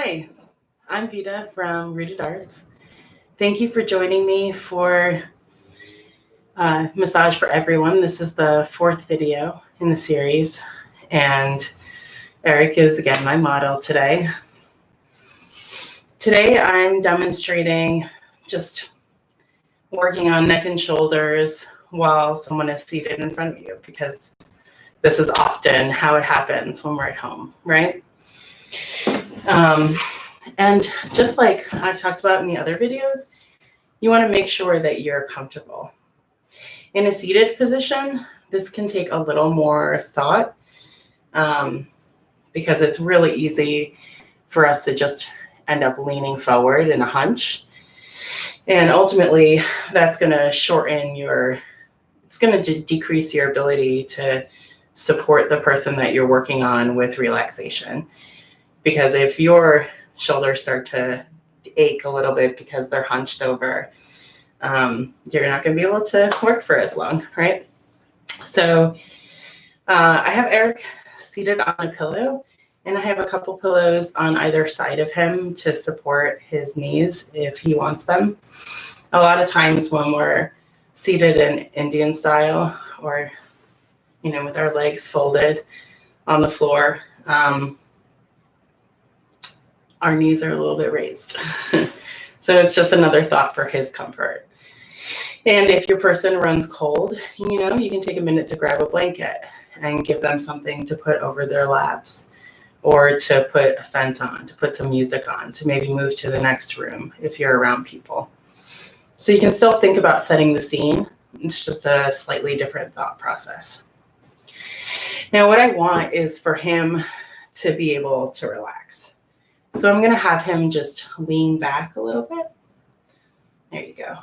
Hi, I'm Vita from Rooted Arts. Thank you for joining me for Massage for Everyone. This is the fourth video in the series, and Eric is again my model today. Today I'm demonstrating just working on neck and shoulders while someone is seated in front of you, because this is often how it happens when we're at home, right? And just like I've talked about in the other videos, you want to make sure that you're comfortable. In a seated position, this can take a little more thought because it's really easy for us to just end up leaning forward in a hunch. And ultimately, that's going to it's going to decrease your ability to support the person that you're working on with relaxation. Because if your shoulders start to ache a little bit because they're hunched over, you're not going to be able to work for as long, right? So I have Eric seated on a pillow, and I have a couple pillows on either side of him to support his knees if he wants them. A lot of times when we're seated in Indian style, or with our legs folded on the floor, our knees are a little bit raised. So it's just another thought for his comfort. And if your person runs cold, you can take a minute to grab a blanket and give them something to put over their laps, or to put a scent on, to put some music on, to maybe move to the next room if you're around people. So you can still think about setting the scene. It's just a slightly different thought process. Now, what I want is for him to be able to relax. So I'm going to have him just lean back a little bit. There you go.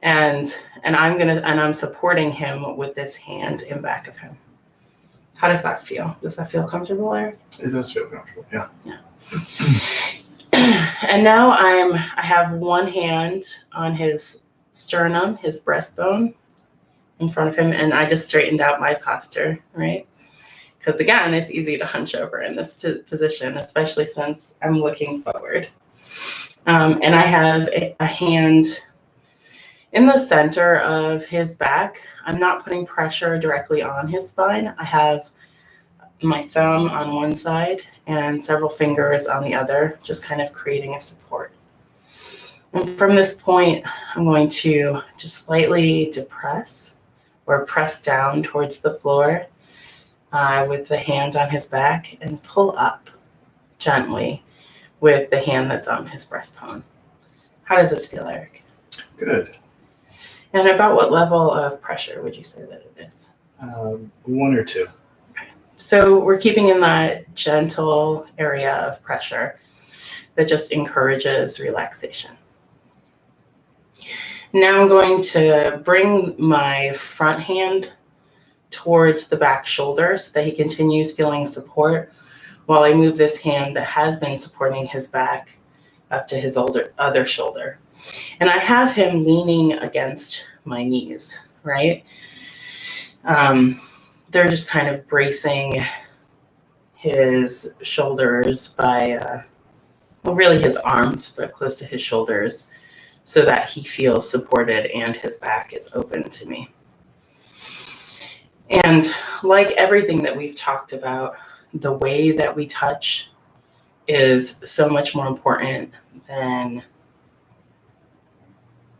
And I'm supporting him with this hand in back of him. How does that feel? Does that feel comfortable, Eric? It does feel comfortable, yeah. And now I have one hand on his sternum, his breastbone, in front of him, and I just straightened out my posture, right? Because again, it's easy to hunch over in this position, especially since I'm looking forward. And I have a hand in the center of his back. I'm not putting pressure directly on his spine. I have my thumb on one side and several fingers on the other, just kind of creating a support. And from this point, I'm going to just slightly depress or press down towards the floor with the hand on his back, and pull up gently with the hand that's on his breastbone. How does this feel, Eric? Good. And about what level of pressure would you say that it is? 1 or 2. Okay. So we're keeping in that gentle area of pressure that just encourages relaxation. Now I'm going to bring my front hand towards the back shoulder so that he continues feeling support, while I move this hand that has been supporting his back up to his other shoulder. And I have him leaning against my knees, right? They're just kind of bracing his shoulders by, really his arms, but close to his shoulders, so that he feels supported and his back is open to me. And like everything that we've talked about, the way that we touch is so much more important than,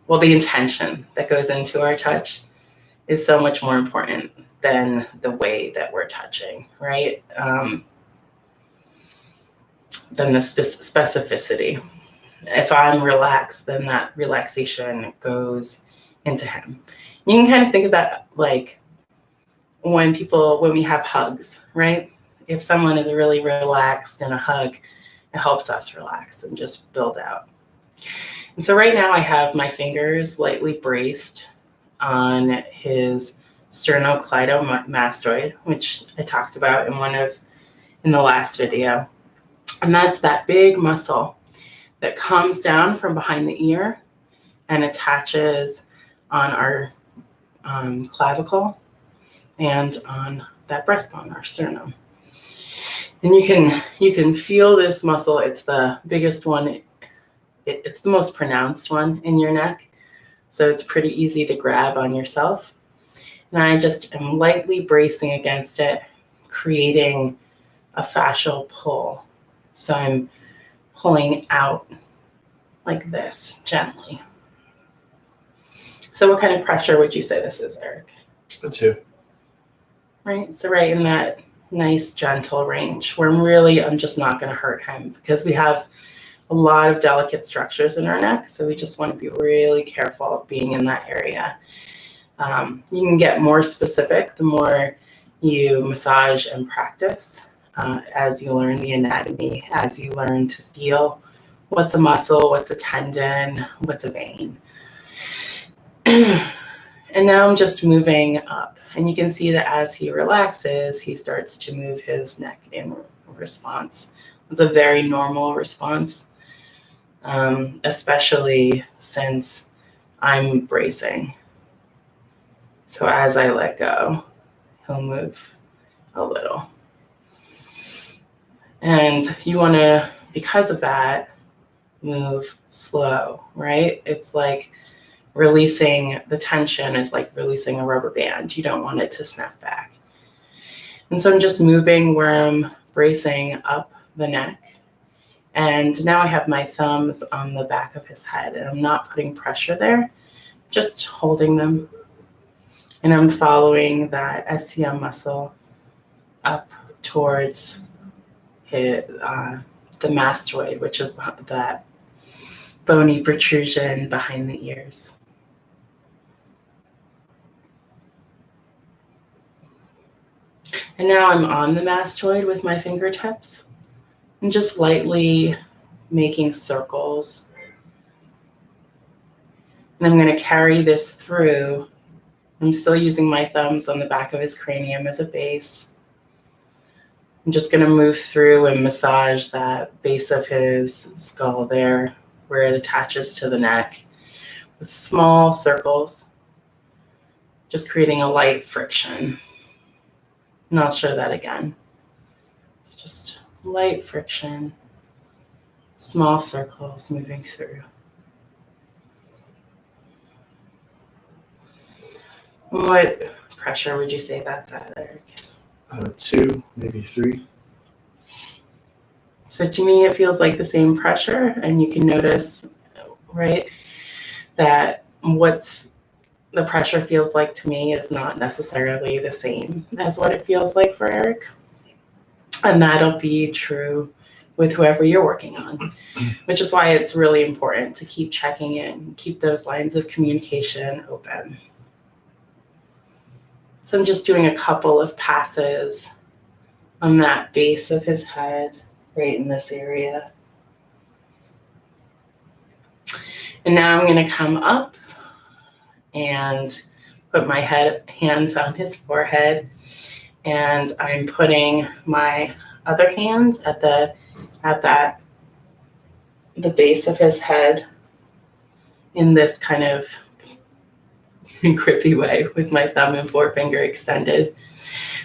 the intention that goes into our touch is so much more important than the way that we're touching, right? Than the specificity. If I'm relaxed, then that relaxation goes into him. You can kind of think of that like when we have hugs, right? If someone is really relaxed in a hug, it helps us relax and just build out. And so right now I have my fingers lightly braced on his sternocleidomastoid, which I talked about in the last video. And that's that big muscle that comes down from behind the ear and attaches on our clavicle and on that breastbone, our sternum. And you can feel this muscle. It's the biggest one. It's the most pronounced one in your neck. So it's pretty easy to grab on yourself. And I just am lightly bracing against it, creating a fascial pull. So I'm pulling out like this, gently. So what kind of pressure would you say this is, Eric? A 2. Right? So right in that nice, gentle range where I'm just not going to hurt him, because we have a lot of delicate structures in our neck. So we just want to be really careful being in that area. You can get more specific the more you massage and practice, as you learn the anatomy, as you learn to feel what's a muscle, what's a tendon, what's a vein. And now I'm just moving up. And you can see that as he relaxes, he starts to move his neck in response. It's a very normal response, especially since I'm bracing. So as I let go, he'll move a little. And you want to, because of that, move slow, right? It's like releasing the tension is like releasing a rubber band. You don't want it to snap back. And so I'm just moving where I'm bracing up the neck. And now I have my thumbs on the back of his head, and I'm not putting pressure there, just holding them. And I'm following that SCM muscle up towards the mastoid, which is that bony protrusion behind the ears. And now I'm on the mastoid with my fingertips and just lightly making circles. And I'm going to carry this through. I'm still using my thumbs on the back of his cranium as a base. I'm just going to move through and massage that base of his skull there where it attaches to the neck with small circles, just creating a light friction. And I'll show that again. It's just light friction, small circles moving through. What pressure would you say that's at, Eric? 2, maybe 3. So to me, it feels like the same pressure, and you can notice, right, that what's the pressure feels like to me is not necessarily the same as what it feels like for Eric. And that'll be true with whoever you're working on, which is why it's really important to keep checking in, keep those lines of communication open. So I'm just doing a couple of passes on that base of his head, right in this area. And now I'm going to come up and put my hands on his forehead, and I'm putting my other hand at the base of his head in this kind of grippy way with my thumb and forefinger extended.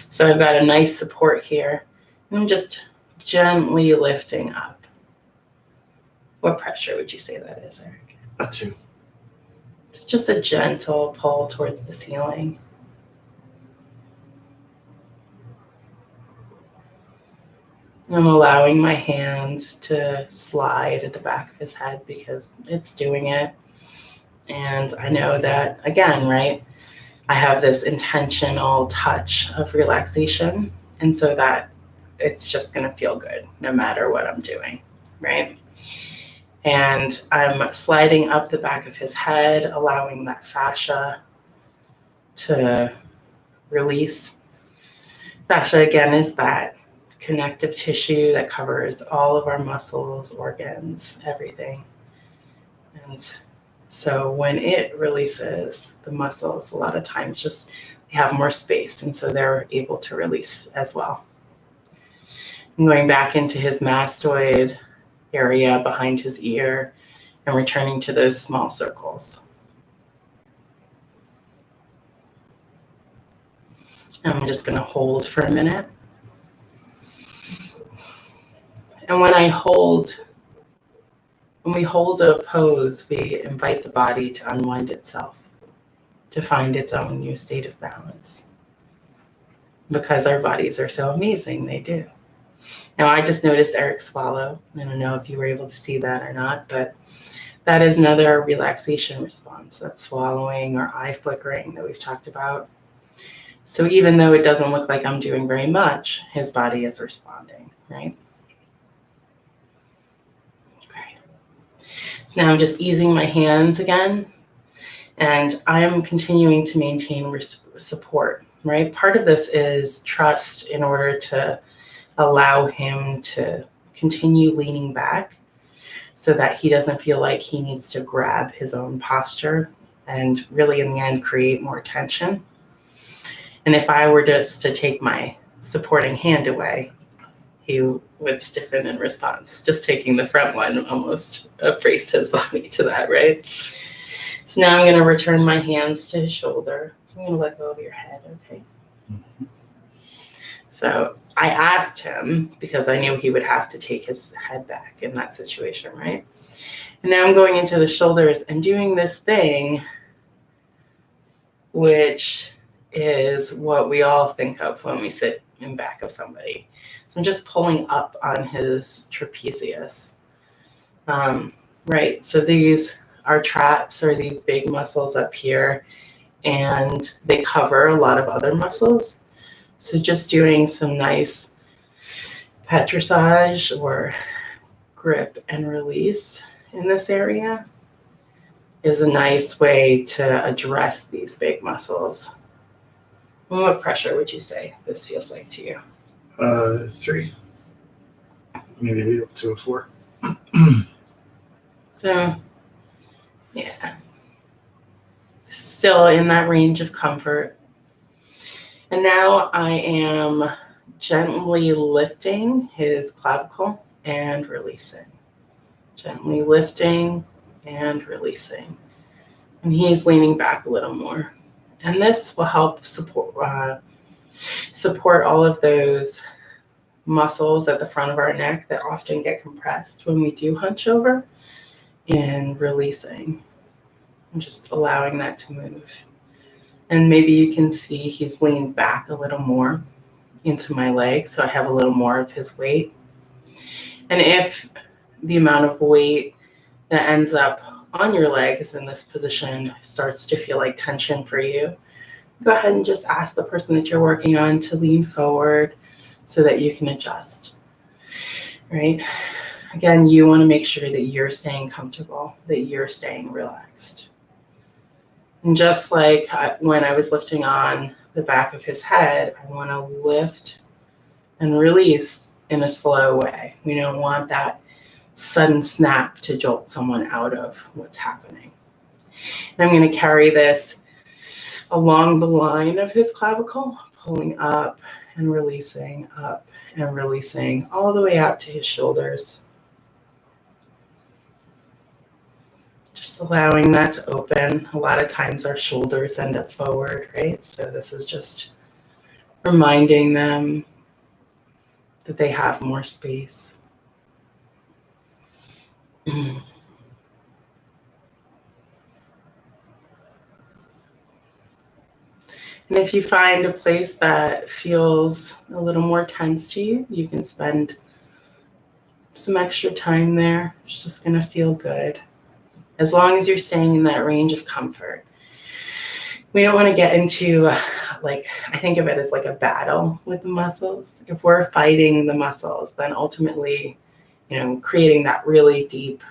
So I've got a nice support here. I'm just gently lifting up. What pressure would you say that is, Eric? A 2. It's just a gentle pull towards the ceiling. I'm allowing my hands to slide at the back of his head because it's doing it. And I know that, again, right, I have this intentional touch of relaxation. And so that it's just going to feel good no matter what I'm doing, right? And I'm sliding up the back of his head, allowing that fascia to release. Fascia, again, is that connective tissue that covers all of our muscles, organs, everything. And so when it releases, the muscles, a lot of times just they have more space, and so they're able to release as well. I'm going back into his mastoid area behind his ear and returning to those small circles. And I'm just going to hold for a minute. And when we hold a pose, we invite the body to unwind itself, to find its own new state of balance. Because our bodies are so amazing, they do. Now, I just noticed Eric swallow. I don't know if you were able to see that or not, but that is another relaxation response. That's swallowing or eye flickering that we've talked about. So even though it doesn't look like I'm doing very much, his body is responding, right? Okay. So now I'm just easing my hands again, and I'm continuing to maintain support, right? Part of this is trust in order to allow him to continue leaning back so that he doesn't feel like he needs to grab his own posture and really in the end create more tension. And if I were just to take my supporting hand away, he would stiffen in response. Just taking the front one almost braced his body to that, right? So now I'm going to return my hands to his shoulder. I'm going to let go of your head, okay? So I asked him because I knew he would have to take his head back in that situation, right? And now I'm going into the shoulders and doing this thing, which is what we all think of when we sit in back of somebody. So I'm just pulling up on his trapezius. Right, so these are traps, or these big muscles up here, and they cover a lot of other muscles. So just doing some nice patrissage or grip and release in this area is a nice way to address these big muscles. What pressure would you say this feels like to you? 3. Maybe up to a 4. So, yeah. Still in that range of comfort. And now I am gently lifting his clavicle and releasing. Gently lifting and releasing. And he's leaning back a little more. And this will help support all of those muscles at the front of our neck that often get compressed when we do hunch over, and releasing. And just allowing that to move. And maybe you can see he's leaned back a little more into my leg, so I have a little more of his weight. And if the amount of weight that ends up on your legs in this position starts to feel like tension for you, go ahead and just ask the person that you're working on to lean forward so that you can adjust, right? Again, you want to make sure that you're staying comfortable, that you're staying relaxed. And just like when I was lifting on the back of his head, I want to lift and release in a slow way. We don't want that sudden snap to jolt someone out of what's happening. And I'm going to carry this along the line of his clavicle, pulling up and releasing, up and releasing, all the way out to his shoulders. Just allowing that to open. A lot of times our shoulders end up forward, right? So this is just reminding them that they have more space. And if you find a place that feels a little more tense to you, you can spend some extra time there. It's just going to feel good. As long as you're staying in that range of comfort. We don't want to get into, I think of it as like a battle with the muscles. If we're fighting the muscles, then ultimately, creating that really deep,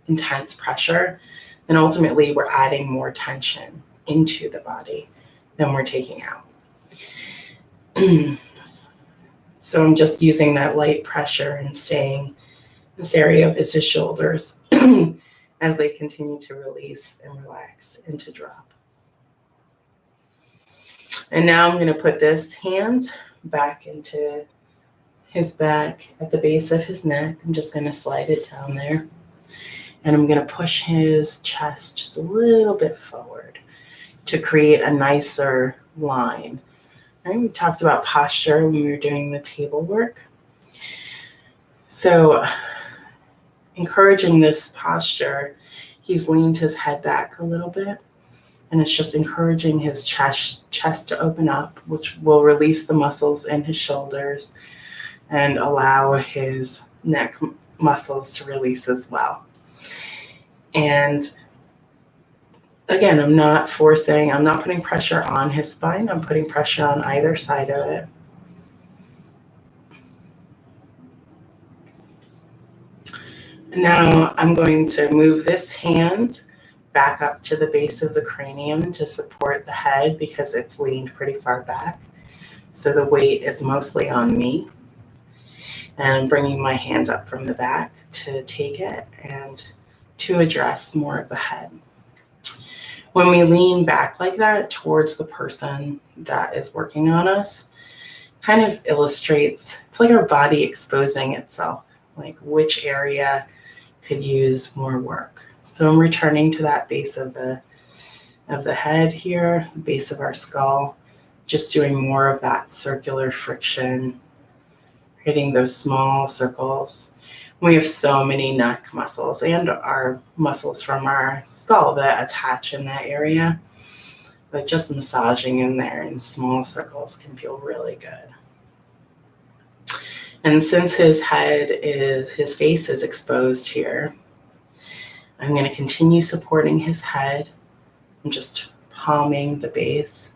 intense pressure, then ultimately we're adding more tension into the body than we're taking out. So I'm just using that light pressure and staying in this area of his shoulders as they continue to release and relax and to drop. And now I'm going to put this hand back into his back at the base of his neck. I'm just going to slide it down there. And I'm going to push his chest just a little bit forward to create a nicer line. All right, we talked about posture when we were doing the table work. So encouraging this posture, he's leaned his head back a little bit, and it's just encouraging his chest to open up, which will release the muscles in his shoulders and allow his neck muscles to release as well. And again, I'm not putting pressure on his spine. I'm putting pressure on either side of it. Now I'm going to move this hand back up to the base of the cranium to support the head because it's leaned pretty far back. So the weight is mostly on me. And I'm bringing my hands up from the back to take it and to address more of the head. When we lean back like that towards the person that is working on us, kind of illustrates, it's like our body exposing itself, like which area could use more work. So I'm returning to that base of the head here, the base of our skull, just doing more of that circular friction, hitting those small circles. We have so many neck muscles and our muscles from our skull that attach in that area, but just massaging in there in small circles can feel really good. And since his face is exposed here, I'm going to continue supporting his head. I'm just palming the base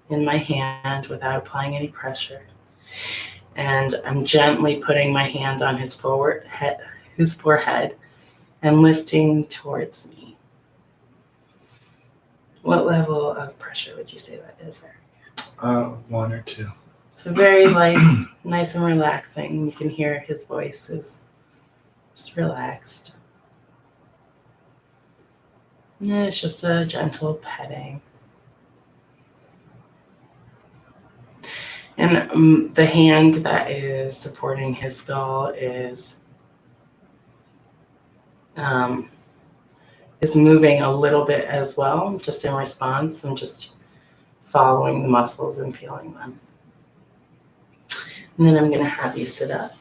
in my hand without applying any pressure. And I'm gently putting my hand on his forehead and lifting towards me. What level of pressure would you say that is, Eric? 1 or 2. So very light, nice and relaxing. You can hear his voice is just relaxed. And it's just a gentle petting. And the hand that is supporting his skull is moving a little bit as well, just in response. I'm just following the muscles and feeling them. And then I'm going to have you sit up.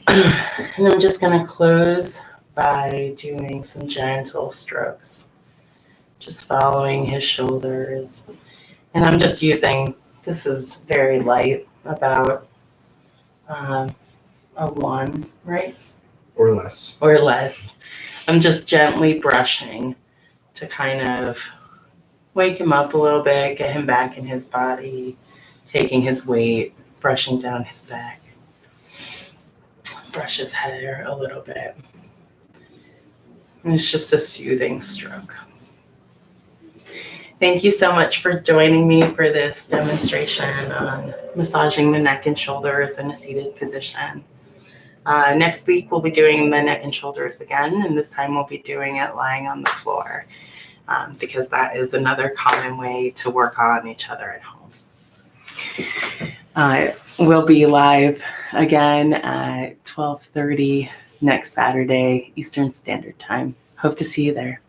And I'm just going to close by doing some gentle strokes, just following his shoulders. And I'm just using, this is very light, about a 1, right? Or less. Or less. I'm just gently brushing to kind of wake him up a little bit, get him back in his body, taking his weight, brushing down his back. Brush his hair a little bit. And it's just a soothing stroke. Thank you so much for joining me for this demonstration on massaging the neck and shoulders in a seated position. Next week, we'll be doing the neck and shoulders again, and this time we'll be doing it lying on the floor because that is another common way to work on each other at home. We'll be live again at 12:30 next Saturday, Eastern Standard Time. Hope to see you there.